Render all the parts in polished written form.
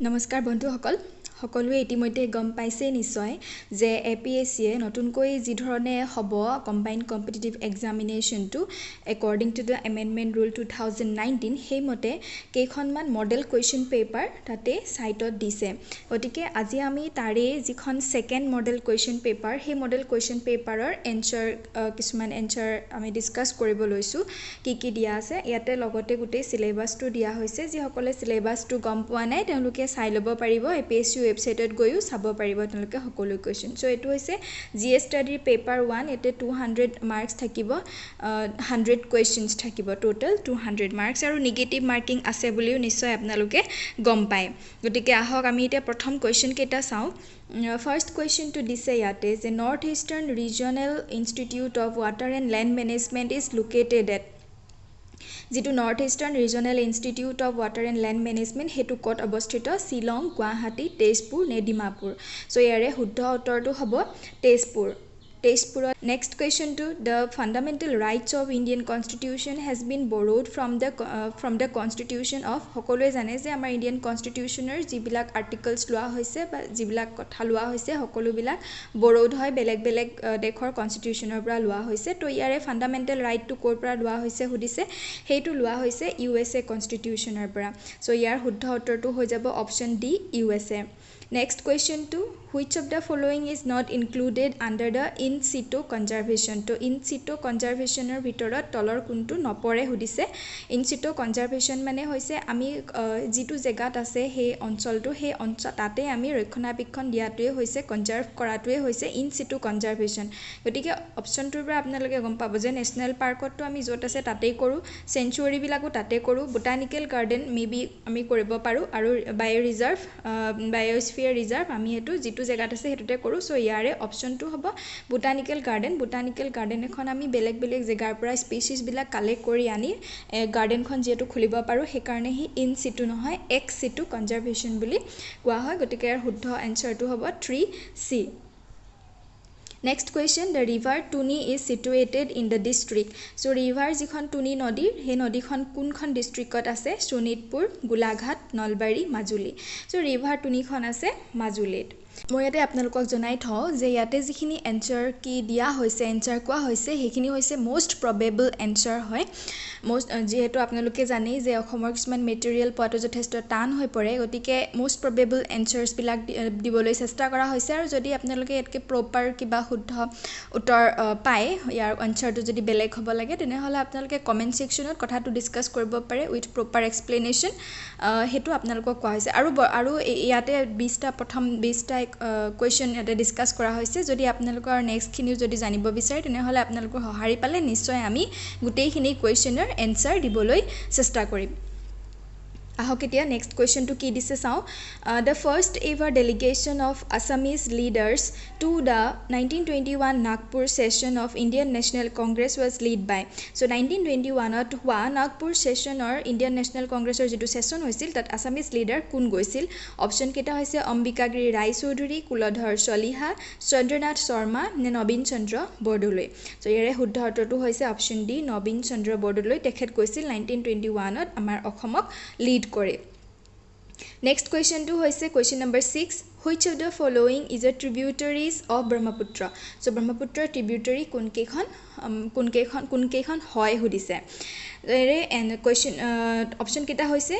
নমস্কাৰ বন্ধুসকল সকলোৱে ইতিমধ্যে গম পাইছে নিশ্চয় যে এপিএছচিয়ে নতুনকৈ যি ধৰণে হ'ব কম্বাইন্ড কম্পিটিটিভ এক্সামিনেশ্যনটো according to the amendment rule 2019 সেইমতে কেইখনমান মডেল কুৱেশ্যন পেপাৰ তাতে সাইটত দিছে গতিকে আজি আমি তাৰে যিখন সেকেন্ড মডেল কুৱেশ্যন পেপাৰ সেই মডেল কুৱেশ্যন পেপাৰৰ এনসাৰ কিছুমান এনসাৰ আমি ডিসকাস কৰিব লৈছো কি দিয়া আছে ইয়াতে লগতে গোটেই সিলেবাসটো দিয়া হৈছে যি সকলে সিলেবাসটো গম পোৱা নাই তেওঁলোকে চাই ল'ব পাৰিব এপিএছচি ৱেবসাইটত গৈও চাব পাৰিব তেওঁলোকে সকলো কোৱেশ্চন সো এটো হৈছে জিএস ষ্টাডিৰ পেপাৰ 1 এতে 200 মাৰ্কস থাকিব 100 কোৱেশ্চনছ থাকিব টোটাল 200 মাৰ্কস আৰু নেগেটিভ মাৰ্কিং আছে বুলিও নিশ্চয় আপোনালোকে গম পায় গতিকে আহক আমি এটা প্ৰথম কোৱেশ্চন কেটা চাও First question to দিছে ইয়াতে যে North Eastern Regional Institute of Water and Land Management is located at যেটো north eastern regional institute of water and land management হেতু ক'ত অৱস্থিত শিলং গুৱাহাটী তেজপুৰ নে ডিমাপুৰ সো ইয়াৰে শুদ্ধ উত্তৰটো হ'ব Tezpur Next question to the fundamental rights of Indian Constitution has been borrowed from the Constitution of সকলোৱে জানে যে আমাৰ ইণ্ডিয়ান কনষ্টিটিউচনৰ যিবিলাক আৰ্টিকলছ লোৱা হৈছে বা যিবিলাক কথা লোৱা হৈছে সকলোবিলাক borrowed হয় বেলেগ বেলেগ দেশৰ কনষ্টিটিউচনৰ পৰা লোৱা হৈছে তো ইয়াৰে ফান্ডামেন্টাল ৰাইটটো ক'ৰ পৰা লোৱা হৈছে সুধিছে হেইটো লোৱা হৈছে ইউএছএ কনষ্টিটিউচনৰ পৰা সো ইয়াৰ শুদ্ধ উত্তৰটো হৈ যাব option D USA Next question to which of the following is not included under the in situ conservation to in situ conservation er bitorat tolor kuntu nopore hudise in situ conservation mane hoise ami jitu jegat ase he oncholtu he oncha tate ami ৰক্ষণাবেক্ষণ দিয়াটোৱে হৈছে conserve কৰাটোৱে হৈছে in situ conservation গতিকে option tour পৰা আপোনালোকে গম পাব যে নেশনাল পাৰ্কটো আমি যত আছে তাতেই কৰো সেঞ্চুৰী বিলাকো তাতে কৰো বোটানিক্যাল গাৰ্ডেন মেবি আমি কৰিব পাৰো আৰু বায়ো ৰিজাৰ্ভ বায়োস্ফিয়াৰ ৰিজাৰ্ভ আমি হেতু জিতু জেগাত আছে হেতুতে কৰো সো ইয়াৰে অপচন টু হ'ব বোটানিক্যাল গাৰ্ডেন এখন আমি বেলেগ বেলেগ জেগাৰ পৰা স্পিচিছ বিলাক কালেক্ট কৰি আনি গাৰ্ডেনখন যেটো খুলিব পাৰো হে কাৰণে হি ইন সিটু নহয় এক্স সিটু কনজাৰ্ভেশ্যন বুলি কোৱা হয় গতিকে ইয়াৰ শুদ্ধ আনসাৰটো হ'ব 3C Next question the river Tuni is situated in the district so river jikhon Tuni নদীৰ হে নদীখন কোনখন ডিস্ট্ৰিক্টত আছে Sonitpur Golaghat Nalbari Majuli so river Tuni খন আছে মাজুলীত মই ইয়াতে আপোনালোকক জনাই থওঁ যে ইয়াতে যিখিনি এনসাৰ কি দিয়া হৈছে এনসাৰ কোৱা হৈছে হেখিনি হৈছে মোস্ট প্ৰবেবল এনসাৰ হয় মোস্ট যেহেতু আপোনালোকে জানেই যে অসমৰ কিছুমান মেটেৰিয়েল পোৱাটো যথেষ্ট টান হৈ পৰে গতিকে মোস্ট প্ৰবেবল এনসাৰছ বিলাক দিবলৈ চেষ্টা কৰা হৈছে আৰু যদি আপোনালোকে এতকে প্ৰপাৰ কিবা শুদ্ধ উত্তৰ পায় ইয়াৰ আনসাৰটো যদি বেলেগ হ'ব লাগে তেনেহলে আপোনালোকে কমেন্ট সেকশনত কথাটো ডিসকাস কৰিব পাৰে উইথ প্ৰপাৰ এক্সপ্লেনেশ্যন হেতু আপোনালোকক কোৱা হৈছে আৰু ইয়াতে 20টা প্ৰথম 20টা কোৱেশ্চন এটা ডিসকাস কৰা হৈছে যদি আপোনালোকৰ নেক্সট খিনিও যদি জানিব বিচাৰে তেনেহলে আপোনালোকৰ সহাৰি পালে নিশ্চয় আমি গোটেইখিনি কোৱেশ্চনৰ এনসাৰ দিবলৈ চেষ্টা কৰিম ahok etia next question to ki dise sao the first ever delegation of Assamese leaders to the 1921 Nagpur session of Indian National Congress was led by so 1921 at hua Nagpur session or Indian National Congress or jitu session hoisil tat Assamese leader kun goisil option keta hoise Ambikagiri Rai Chaudhuri Kulodhar Soliha Chandranath Sharma ne Nobin Chandra Bordoloi so yere শুদ্ধ উত্তৰটো হৈছে option D Nobin Chandra Bordoloi তেখেত কৈছিল 1921 ত আমাৰ অসমক lead কৰে Next question to hoise question number 6 which of the following is a tributaries of Brahmaputra so Brahmaputra tributary কোনকেইখন হয় হুদিছে এৰে and question option কেটা হৈছে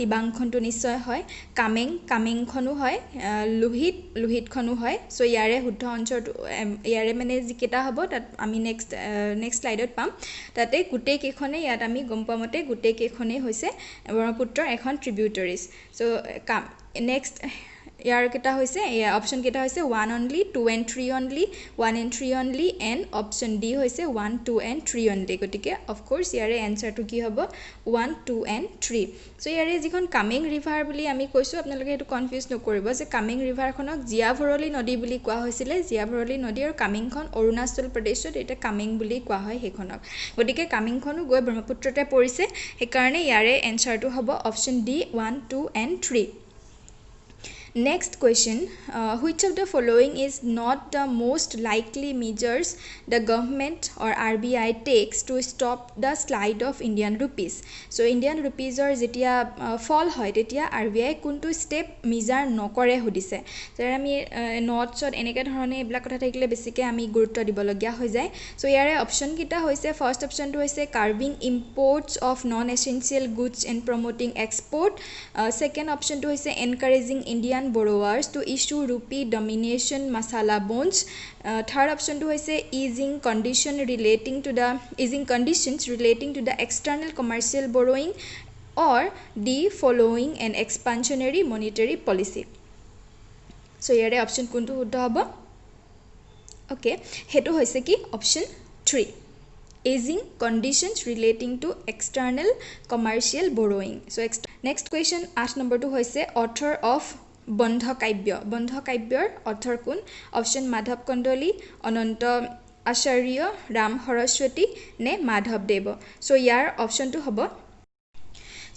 ডিবাংখনটো নিশ্চয় হয় কামেং খনো হয় লোহিত খনো হয় সো ইয়াৰে শুদ্ধ আনসাৰটো ইয়াৰে মানে যিকেটা হ'ব তাত আমি নেক্সট স্লাইডত পাম তাতে গুটে কেখনে ইয়াত আমি গম পামতে গুটে কেখনে হৈছে ব্ৰহ্মপুত্ৰৰ এখন ট্ৰিবিউটাৰিজ সো নেক্সট ইয়াৰ কেটা হৈছে অপচন কেটা হৈছে 1 only 2 and 3 only 1 and 3 only and option D হৈছে 1 2 and 3 only গটিকে of course ইয়াৰে আনসাৰটো কি হ'ব 1 2 and 3 সো ইয়াৰে যিখন কামেং ৰিভাৰ বুলি আমি কৈছো আপোনালোকে এটো কনফিউজ নকৰিব যে কামেং ৰিভাৰখনক জিয়াভৰলী নদী বুলি কোৱা হৈছিল জিয়াভৰলী নদী আৰু কামেংখন অৰুণাচল প্ৰদেশত এটা কামেং বুলি কোৱা হয় হেখনক গটিকে কামেংখনো গৈ ব্ৰহ্মপুত্ৰতে পৰিছে হে কাৰণে ইয়াৰে আনসাৰটো হ'ব option D 1 2 and 3 Next question, which of the following is not the most likely measures the government or RBI takes to stop the slide of Indian rupees? So Indian rupees or jetia fall hoy tetia RBI kuntu step measure nokore hudise. So ami notes or eneke dhorone ebla kotha thakile besike ami gurutto dibologia hoy jay. So yare option kita hoise first option to hoise curbing imports of non essential goods and promoting export. Second option to hoise encouraging Indian borrowers to issue rupee domination masala bonds. Third option to hoise easing conditions relating to the external commercial borrowing, or D, following an expansionary monetary policy. So here option kuntu hudda hobo? Okay, hetu hoise ki option 3, easing conditions relating to external commercial borrowing. So next question 8 number 2 hoise author of বন্ধ কাব্যৰ author কোন? Option Madhav Kandali, অনন্ত আচাৰ্য, ৰাম সৰস্বতী নে মাধৱদেৱ? So ইয়াৰ অপশ্যনটো হ'ব,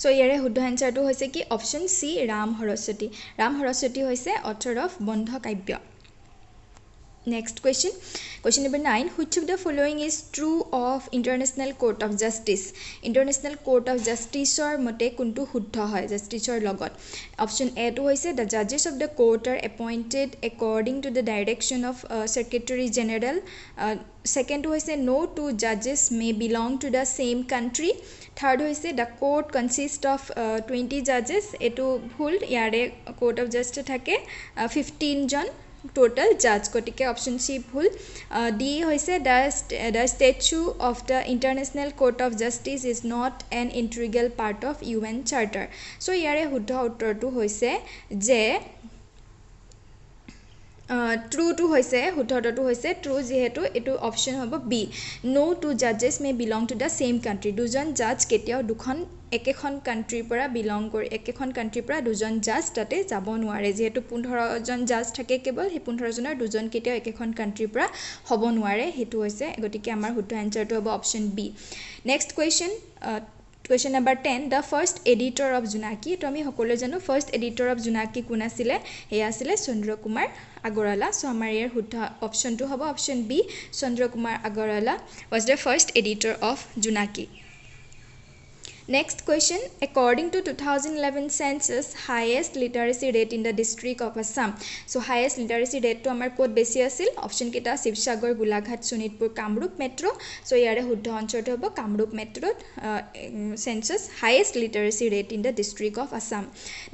so ইয়াৰে শুদ্ধ এনসাৰটো হৈছে কি অপশ্যন সি, ৰাম সৰস্বতী হৈছে অথৰ অফ বন্ধ কাব্য। Next question, question number 9, which of the following is true of International Court of Justice? International Court of Justice or mote kuntu shuddha hoy justice or logot? Option A to hoise the judges of the court are appointed according to the direction of Secretary General. Second to hoise no two judges may belong to the same country. Third hoise the court consists of 20 judges. Etu bhul, yare Court of Justice thake 15 jon total judge, gotike option C bhul. D hoise the statute of the International Court of Justice is not an integral part of UN Charter. So yare huddha uttor tu hoise je true to hoise, huddha to hoise true jehetu etu option hobo B, no two judges may belong to the same country. Dujon judge ketiao dukhon একেখন কান্ট্ৰিৰ পৰা belong কৰি একেখন কান্ট্ৰিৰ পৰা দুজন জাজ তাতে যাব নোৱাৰে, যেহেতু 15 জন জাজ থাকে কেৱল, সেই 15 জনৰ দুজন কেতিয়াও একেখন কান্ট্ৰিৰ পৰা হ'ব নোৱাৰে, হেতু হৈছে গতিকে আমাৰ শুদ্ধ এনসাৰটো হ'ব option B. Next question, question number 10, the first editor of Jonaki. তো আমি সকলোৱে জানো ফাৰ্ষ্ট এডিটৰ অফ জোনাকী কোন আছিলে? সেয়া আছিলে চন্দ্ৰ কুমাৰ আগৰৱালা। সো আমাৰ ইয়াৰ শুদ্ধ অপশ্যনটো হ'ব option B, Chandra Kumar Agarwala was the first editor of Jonaki. Next question, according to 2011 census, highest literacy rate in the district of Assam. So highest literacy rate to amar kod beshi asil? Option kita Sibsagar, Golaghat, Sonitpur, Kamrup metro. So yare huddha answerto hobo Kamrup metro census highest literacy rate in the district of Assam.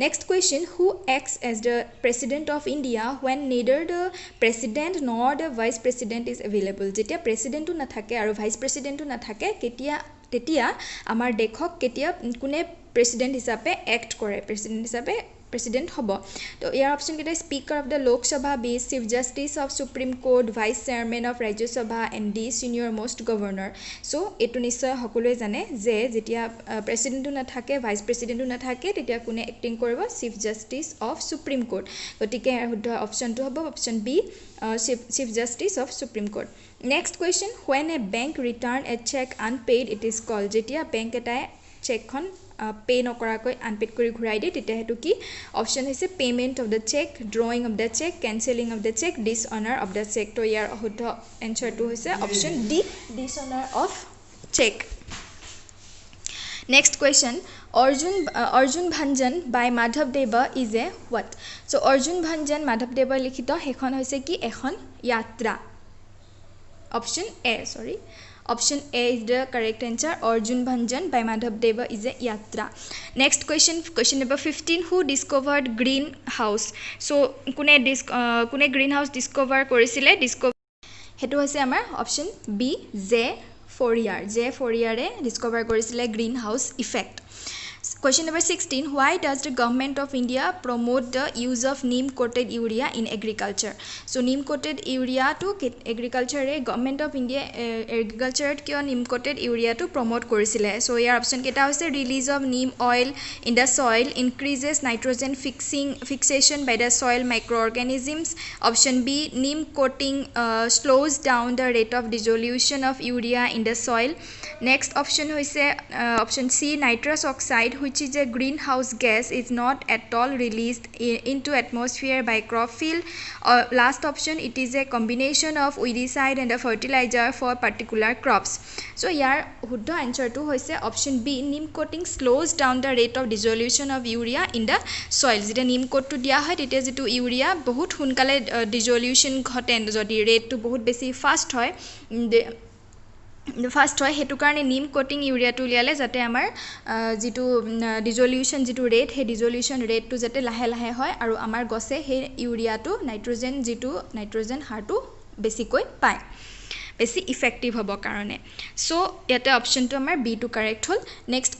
Next question, who acts as the president of India when neither the president nor the vice president is available? Jetia president tu nathake aru vice president tu nathake ketia তেতিয়া আমাৰ দেশক কেতিয়া কোনে president হিচাপে act কৰে, president হিচাপে president হ'ব? তো ইয়াৰ অপশ্যন কেইটা speaker of the Lok Sabha, B chief justice of Supreme Court, vice chairman of Rajya Sabha and D senior most governor. So' এইটো নিশ্চয় সকলোৱে জানে যে যেতিয়া প্ৰেসিডেন্টো নাথাকে, ভাইচ প্ৰেসিডেন্টো নাথাকে, তেতিয়া কোনে এক্টিং কৰিব? Chief justice of Supreme Court. গতিকে ইয়াৰ শুদ্ধ অপশ্যনটো হ'ব option B, chief justice of Supreme Court. Next question, when a bank return a check unpaid it is called? যেতিয়া বেংক এটাই চেকখন পে নকৰাকৈ আনপেড কৰি ঘূৰাই দিয়ে তেতিয়া হেতু কি? অপশ্যন হৈছে payment of the cheque, drawing of the cheque, cancelling of the cheque, dishonour of the cheque. তো ইয়াৰ শুদ্ধ এনচাৰটো হৈছে option D, dishonour of cheque. Next question, Arjun Bhanjan by মাধৱদেৱ is a what? So' Arjun Bhanjan মাধৱদেৱৰ লিখিত সেইখন হৈছে কি? এখন যাত্ৰা। Option A, sorry. Option A is the correct answer. Arjun Bhanjan by Madhav Deva is a yatra. Next question, question number 15. Who discovered greenhouse? So, kune greenhouse discover korisile? Hetu hoise amar option B, J. Fourier. J. Fourier discover korisile greenhouse effect. Question number 16, why does the government of India promote the use of neem coated urea in agriculture? So neem coated urea to agriculture government of India agriculture kyo neem coated urea to promote korisile? So your option keta hoise release of neem oil in the soil increases nitrogen fixation by the soil microorganisms. Option B, neem coating slows down the rate of dissolution of urea in the soil. Next option hoise option C, nitrous oxide worldwide, which is a greenhouse gas, is not at all released into atmosphere by crop field. Last option, it is a combination of weedicide and a fertilizer for particular crops. So here Huddha answer to hoise option B, neem coating slows down the rate of dissolution of urea in the soil. Jeta neem coat to dia hoy tete jitu urea bahut hunkale dissolution ghote jodi rate to bahut besi fast hoy first হয় হেতু কাৰণে নিম কোটিং ইউৰিয়াটো উলিয়ালে যাতে আমাৰ যেটো dissolution যেটো ৰেট হে ডিজলিউশন ৰেটটো যাতে লাহে লাহে হয় আৰু আমাৰ গছে হে ইউৰিয়াটো নাইট্ৰজেন যেটো নাইট্ৰজেন হাৰটো বেছিকৈ পায় বেছি ইফেক্টিভ হ'ব কাৰণে সো ইয়াতে অপশনটো আমাৰ B two correct hall next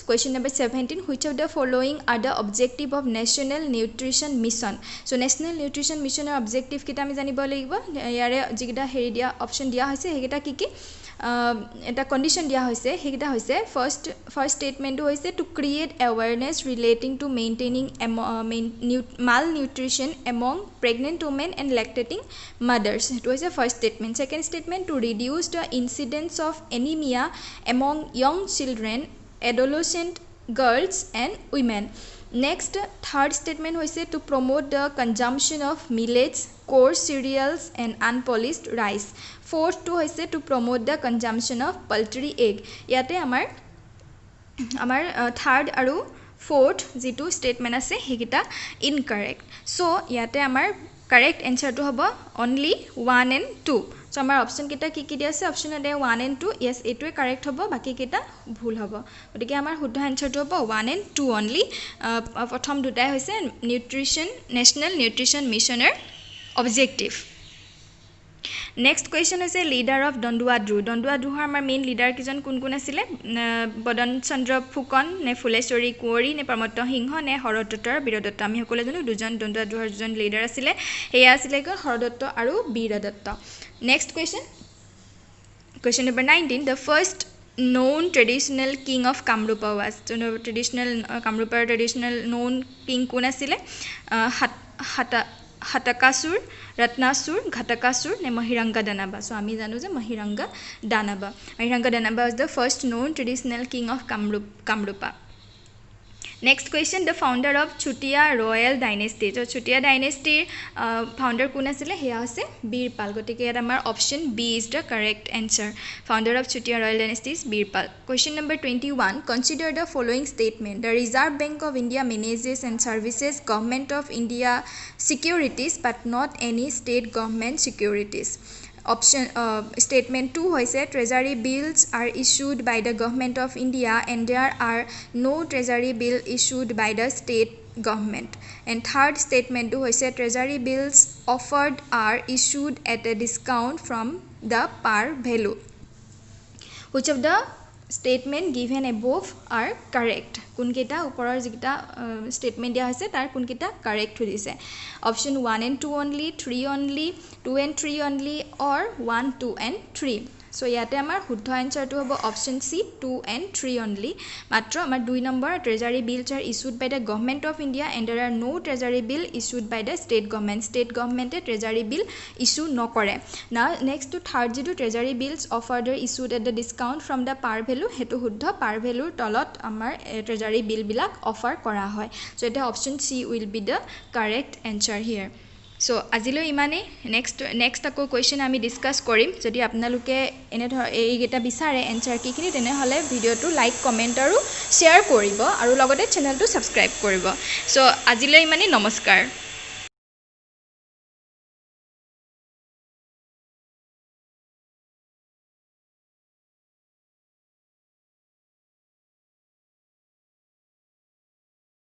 question number 17 which of the following are the objective of national nutrition mission so national nutrition mission er objective kita আমি জানিব লাগিব ইয়াৰে যিটা হেৰি দিয়া অপশন দিয়া হৈছে হেগিটা কি কি এটা কন্ডিশন দিয়া হৈছে হেগিটা হৈছে ফাৰ্স্ট স্টেটমেন্ট হৈছে to create awareness relating to maintaining malnutrition among pregnant women and lactating mothers it was a first statement second statement to reduce the incidence of anemia among young children adolescent girls and women next third statement hoise to promote the consumption of millets coarse cereals and unpolished rice fourth to hoise to promote the consumption of poultry egg yate amar third aru fourth jitu statement ase hegita incorrect so yate amar correct answer to hobo only 1 and 2 so amar option kita ki ki diase option ade 1 and 2 yes etue correct hobo baki kita bhul hobo odike amar shuddha answer to hobo 1 and 2 only prothom dutai hoise nutrition national nutrition missioner objective next question is a leader of Dondua amar main leader kijon kun kun asile Badan Chandra Phukon ne Fuleshwari Kuori ne Pramotta Singho ne Horodotter Birodotta ami hokole janu dujon Dondua dujon leader asile heya asile ko Horodotta aru Birodotta next question number 19 the first known traditional king of Kamrupa was traditional Kamrupa traditional known king kun asile Hatakasur, Ratnasur, Ghatakasur, ne Mahiranga Danaba. So, ami janu je Mahiranga Danaba. Mahiranga Danaba was the first known traditional king of Kamrupa. Next question, the founder of Chutia Royal Dynasty. So, Chutia Dynasty founder kun asile heya ase Birpal. Gotike yat amar option B is the correct answer. Founder of Chutia Royal Dynasty is Birpal. Question number 21. Consider the following statement. The Reserve Bank of India manages and services Government of India securities but not any state government securities. Option statement 2 hoise treasury bills are issued by the government of India and there are no treasury bill issued by the state government and third statement 2 hoise treasury bills offered are issued at a discount from the par value which of the statement given above are correct kun kita uporar jikita statement dia hoise tar kun kita correct hoise option 1 and 2 only 3 only 2 and 3 only or 1 2 and 3 so yate amar shuddha answer to hobo option C 2 and 3 only matro amar 2 number treasury bills are issued by the government of India and there are no treasury bill issued by the state government treasury bill issue no kore now next to third jitu treasury bills offered are issued at the discount from the par value hetu shuddha par value tolot amar treasury bill bilak offer kora hoy so eta option C will be the correct answer here so azilo imane next ako question ami discuss korim jodi apnaluke ene ei geta bisare answer ki kini tene hole video to like comment aru share koribo aru logote channel to subscribe koribo so azilo imane namaskar